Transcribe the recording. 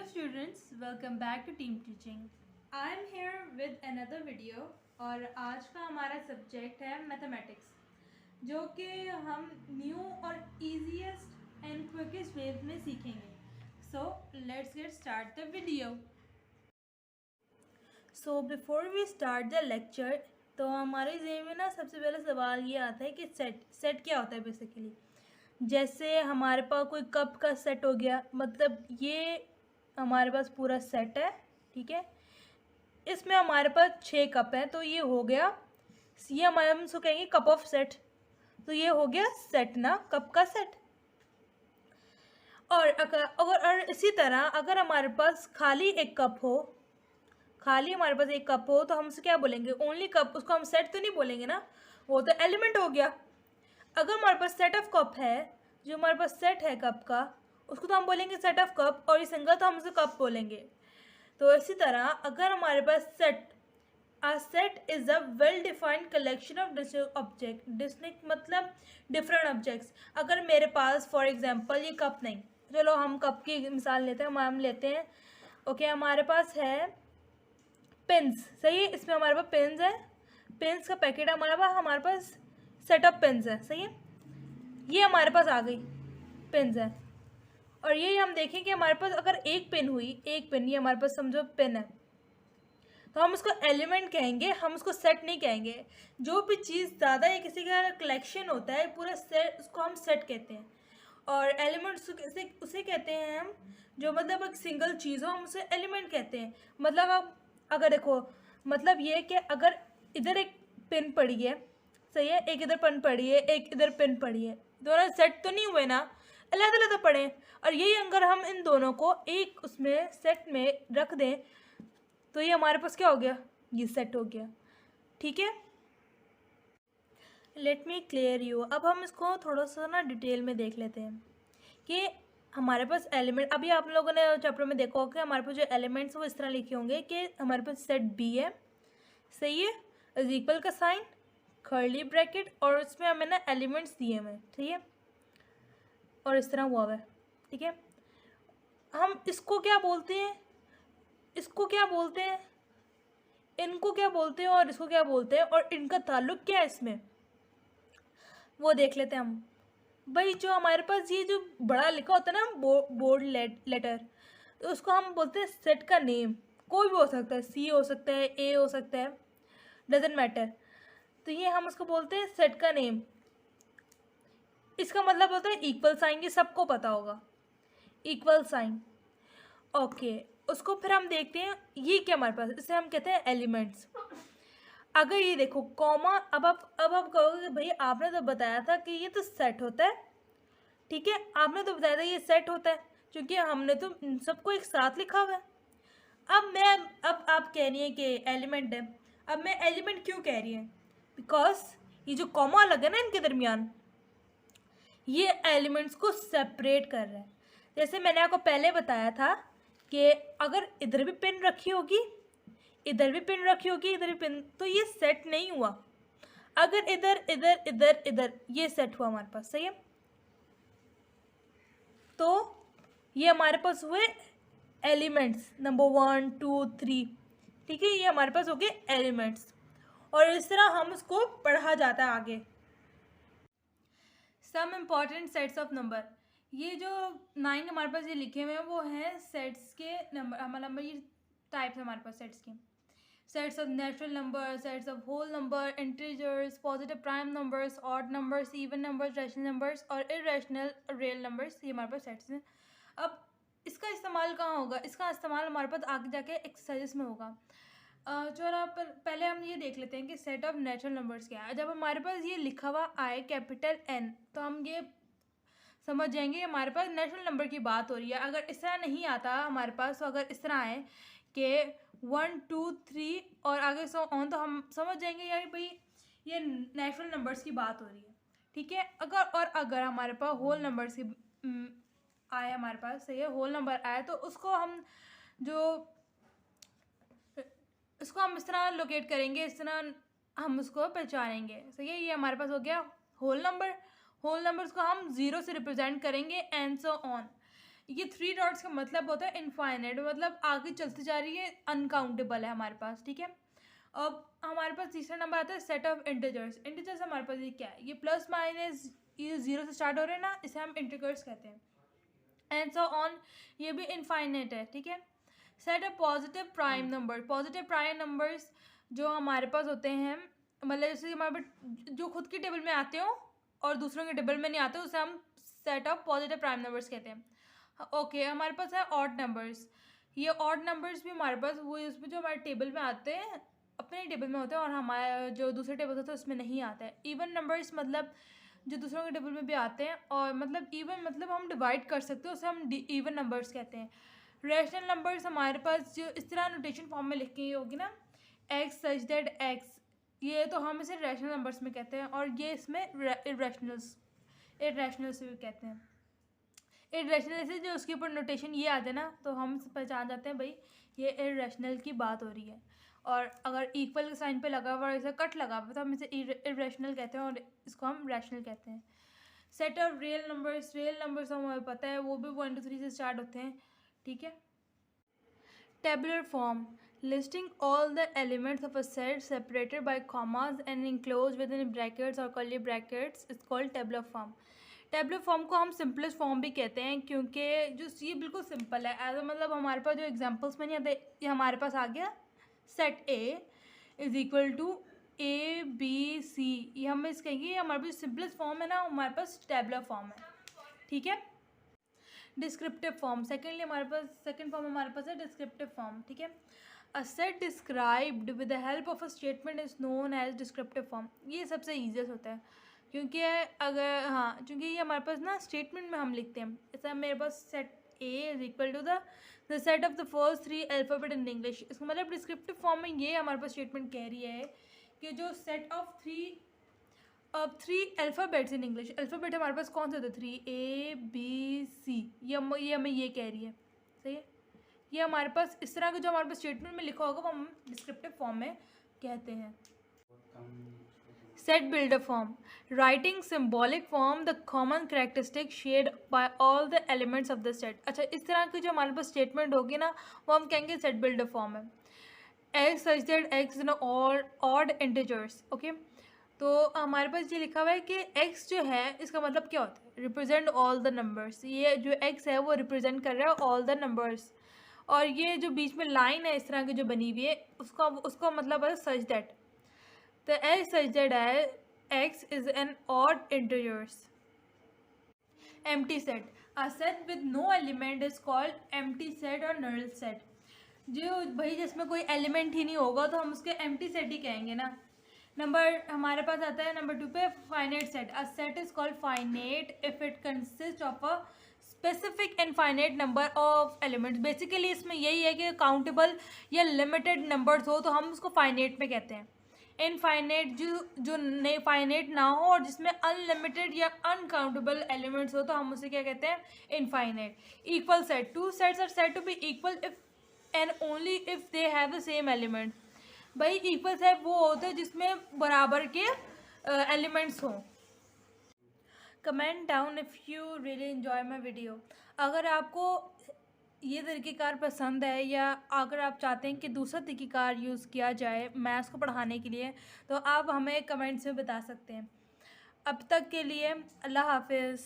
students, welcome back to Team Teaching. I am here with another video और आज का हमारा सब्जेक्ट है मैथमेटिक्स, जो कि हम न्यू और easiest and quickest ways में सीखेंगे. So let's get start the video. So before we start the lecture, तो हमारे ज़हन में ना सबसे पहले सवाल ये आता है कि सेट क्या होता है बेसिकली. जैसे हमारे पास कोई कप का सेट हो गया, मतलब ये हमारे पास पूरा सेट है, ठीक है. इसमें हमारे पास 6 कप हैं, तो ये हो गया, ये हमारे हम इसको कहेंगे कप ऑफ सेट. तो ये हो गया सेट ना, कप का सेट. और इसी तरह अगर हमारे पास खाली एक कप हो, हमारे पास एक कप हो, तो हम उसे क्या बोलेंगे? Only cup. उसको हम सेट तो नहीं बोलेंगे ना, वो तो एलिमेंट हो गया. अगर हमारे पास सेट ऑफ कप है, जो हमारे पास सेट है कप का, उसको तो हम बोलेंगे सेट ऑफ कप, और ये सिंगल तो हम उसे कप बोलेंगे. तो इसी तरह अगर हमारे पास set is a well defined collection of distinct object. Distinct मतलब डिफरेंट ऑब्जेक्ट्स. अगर मेरे पास फॉर एग्जांपल ये कप नहीं, चलो हम कप की मिसाल लेते हैं. हम लेते हैं ओके, हमारे पास है पेन्स, सही है. इसमें हमारे पास पेन्स है, पेन्स का पैकेट है हमारे पास सेट ऑफ पेन्स है, सही है. ये हमारे पास आ गई पेन्स है, और ये हम देखें कि हमारे पास अगर एक पेन हुई, एक पेन, ये हमारे पास समझो पेन है, तो हम उसको एलिमेंट कहेंगे, हम उसको सेट नहीं कहेंगे. जो भी चीज़ ज़्यादा या किसी का कलेक्शन होता है पूरा सेट, उसको हम सेट कहते हैं. और एलिमेंट्स उसे कहते हैं हम, जो मतलब एक सिंगल चीज़ हो, हम उसे एलिमेंट कहते हैं. मतलब अब अगर देखो, मतलब ये कि अगर इधर एक पेन पड़ी है, सही है, एक इधर पेन पड़ी है, एक इधर पेन पड़ी है, दोनों सेट तो नहीं हुए ना, अलग अलग तो पड़े. और यही अगर हम इन दोनों को एक उसमें सेट में रख दें, तो ये हमारे पास क्या हो गया? ये सेट हो गया, ठीक है. Let me clear you. अब हम इसको थोड़ा सा ना डिटेल में देख लेते हैं कि हमारे पास एलिमेंट, अभी आप लोगों ने चैप्टर में देखा होगा कि हमारे पास जो एलिमेंट्स वो इस तरह लिखे होंगे कि हमारे पास सेट बी है, सही है, इज इक्वल का साइन, कर्ली ब्रैकेट, और उसमें हमें ना एलिमेंट्स दिए हुए हैं, ठीक है, और इस तरह हुआ हुआ है, ठीक है. हम इसको क्या बोलते हैं, इसको क्या बोलते हैं, इनको क्या बोलते हैं, और इसको क्या बोलते हैं, और इनका ताल्लुक क्या है इसमें, वो देख लेते हैं हम. भाई जो हमारे पास ये जो बड़ा लिखा होता है ना बोल्ड लेटर, तो उसको हम बोलते हैं सेट का नेम. कोई भी हो सकता है, सी हो सकता है, ए हो सकता है, डजेंट मैटर. तो ये हम उसको बोलते हैं सेट का नेम. इसका मतलब होता है इक्वल साइन, ये सबको पता होगा, इक्वल साइन. ओके, उसको फिर हम देखते हैं ये क्या हमारे पास, इसे हम कहते हैं एलिमेंट्स. अगर ये देखो कॉमा, अब आप कहोगे कि भाई आपने तो बताया था कि ये तो सेट होता है, ठीक है, आपने तो बताया था ये सेट होता है, क्योंकि हमने तो सबको एक साथ लिखा हुआ है. अब आप कह रही हैं कि एलिमेंट है. अब मैं एलिमेंट क्यों कह रही है? बिकॉज ये जो कॉमा लगा ना इनके दरमियान, ये एलिमेंट्स को सेपरेट कर रहा है. जैसे मैंने आपको पहले बताया था कि अगर इधर भी पेन रखी होगी, इधर भी पेन रखी होगी, इधर भी पेन, तो ये सेट नहीं हुआ. अगर इधर इधर इधर इधर, ये सेट हुआ हमारे पास, सही है. तो ये हमारे पास हुए एलिमेंट्स नंबर 1 2 3, ठीक है, ये हमारे पास हो गए एलिमेंट्स. और इस तरह हम उसको पढ़ा जाता है आगे. Some important sets of number. ये जो 9 हमारे पास ये लिखे हुए हैं वो हैं सेट्स के नंबर. हमारा नंबर ये टाइप्स है हमारे पास सेट्स के. Sets of natural number, sets of whole number, integers, positive prime numbers, odd numbers, even numbers, rational numbers और इरेशनल रियल नंबर्स, ये हमारे पास सेट्स हैं. अब इसका इस्तेमाल कहाँ होगा? इसका इस्तेमाल हमारे पास आगे जाके एक्सरसाइजेस में होगा. चलो पहले हम ये देख लेते हैं कि सेट ऑफ नेचुरल नंबर्स क्या है. जब हमारे पास ये लिखा हुआ आए कैपिटल एन, तो हम ये समझ जाएंगे हमारे पास नेचुरल नंबर की बात हो रही है. अगर इस तरह नहीं आता हमारे पास, तो अगर इस तरह आए कि 1 2 3 और आगे सो ऑन, तो हम समझ जाएंगे यार भाई ये नेचुरल नंबर्स की बात हो रही है, ठीक है. अगर हमारे पास होल नंबर्स की आए, हमारे पास सही है, होल नंबर आए, तो उसको हम इस तरह लोकेट करेंगे, इस तरह हम उसको पहचानेंगे, सही है. ये हमारे पास हो गया होल नंबर. होल नंबर्स को हम 0 से रिप्रेजेंट करेंगे एंड सो ऑन. ये 3 डॉट्स का मतलब होता है इनफाइनाइट, मतलब आगे चलती जा रही है, अनकाउंटेबल है हमारे पास, ठीक है। अब हमारे पास तीसरा नंबर आता है सेट ऑफ इंटीजर्स। इंटीजर्स हमारे पास ये क्या है, ये प्लस माइनस, ये 0 से स्टार्ट हो रहे हैं ना, इसे हम इंटीजर्स कहते हैं। एंड सो ऑन, ये भी इनफाइनाइट है, ठीक है। Set of positive prime number. Positive prime numbers जो हमारे पास होते हैं, मतलब जैसे हमारे पास जो खुद की टेबल में आते हो और दूसरों के टेबल में नहीं आते, उसे हम set of positive prime numbers कहते हैं। ओके, हमारे पास है ऑड नंबर्स। ये ऑड नंबर्स भी हमारे पास वो इसमें जो हमारे टेबल में आते हैं, अपने टेबल में होते हैं, और हमारे जो दूसरे टेबल होते हैं उसमें नहीं आता है। इवन नंबर्स मतलब जो दूसरों के टेबल में भी आते हैं, और मतलब इवन मतलब हम डिवाइड कर सकते हैं, उसे हम इवन नंबर्स कहते हैं। रैशनल नंबर्स हमारे पास जो इस तरह नोटेशन फॉर्म में लिख के होगी ना, एक्स सच दैट एक्स, ये तो हम इसे रैशनल नंबर्स में कहते हैं, और ये इसमें इरेशनल्स भी कहते हैं। इरेशनल से जो उसके ऊपर नोटेशन ये आते हैं ना, तो हम पहचान जाते हैं भाई ये इरेशनल की बात हो रही है। और अगर इक्वल के साइन पे लगा हुआ, ऐसा कट लगा हुआ, तो हम इसे इरेशनल कहते हैं, और इसको हम रैशनल कहते हैं। Set of real numbers. Real numbers हमें पता है, वो भी 1 to 3 से स्टार्ट होते हैं, ठीक है। Tabular form, listing all the elements of a set separated by commas and enclose within brackets और curly brackets is called tabular form. Tabular form को हम सिंपलेस्ट फॉर्म भी कहते हैं, क्योंकि जो ये बिल्कुल सिंपल है। एज मतलब हमारे पास जो एग्जांपल्स में नहीं आते, ये हमारे पास आ गया set A is equal to A B C, ये हम इस कहेंगे, ये हमारे पास सिंपलेस्ट फॉर्म है ना, हमारे पास टेबुलर फॉर्म है, ठीक है। डिस्क्रिप्टिव फॉर्म, सेकेंडली हमारे पास सेकेंड फॉर्म हमारे पास है डिस्क्रिप्टिव फॉर्म, ठीक है। A set described with the help of a statement is known as descriptive form. ये सबसे ईजीएस्ट होता है, क्योंकि अगर हाँ, क्योंकि ये हमारे पास ना स्टेटमेंट में हम लिखते हैं, ऐसा मेरे पास set A is equal to the set of the first 3 alphabet in English. इसका मतलब डिस्क्रिप्टिव फॉर्म में ये हमारे पास स्टेटमेंट कह रही है कि जो set of 3 alphabets in English, alphabet हमारे पास कौन से होते हैं, 3 A B C, ये हमें ये कह रही है, सही है। ये हमारे पास इस तरह का जो हमारे पास स्टेटमेंट में लिखा होगा वो हम डिस्क्रिप्टिव फॉर्म में कहते हैं। Set builder form, writing symbolic form the common characteristic shared by all the elements of the set. अच्छा, इस तरह की जो हमारे पास स्टेटमेंट होगी ना, वो हम कहेंगे सेट बिल्डर फॉर्म है। X such that x in odd integers, okay. तो हमारे पास ये लिखा हुआ है कि x जो है, इसका मतलब क्या होता है, रिप्रेजेंट ऑल द नंबर्स। ये जो x है वो रिप्रेजेंट कर रहा है ऑल द नंबर्स, और ये जो बीच में लाइन है इस तरह की जो बनी हुई है, उसका मतलब है सच दैट। तो एज सच दैट है x is an odd integers. Empty set, a set with no element is called empty set और नल सेट। जो भाई जिसमें कोई एलिमेंट ही नहीं होगा तो हम उसके एम्प्टी सेट ही कहेंगे ना। नंबर हमारे पास आता है नंबर 2 पे finite set. A set is called finite if it consist of a specific infinite number of elements. Basically इसमें यही है कि काउंटेबल या लिमिटेड नंबर्स हो तो हम उसको फाइनाइट में कहते हैं। इनफाइनाइट जो नहीं फाइनाइट ना हो और जिसमें अनलिमिटेड या अनकाउंटेबल एलिमेंट्स हो तो हम उसे क्या कहते हैं, infinite. Equal set, 2 sets are said to be equal if and only if they have the same element. भाई इक्वल सेट वो होते हैं जिसमें बराबर के एलिमेंट्स हों। Comment down if you really enjoy my video. अगर आपको ये तरीक़ेकार पसंद है या अगर आप चाहते हैं कि दूसरा तरीक़ेकार यूज़ किया जाए मैथ्स को पढ़ाने के लिए, तो आप हमें कमेंट्स में बता सकते हैं। अब तक के लिए अल्लाह हाफिज़।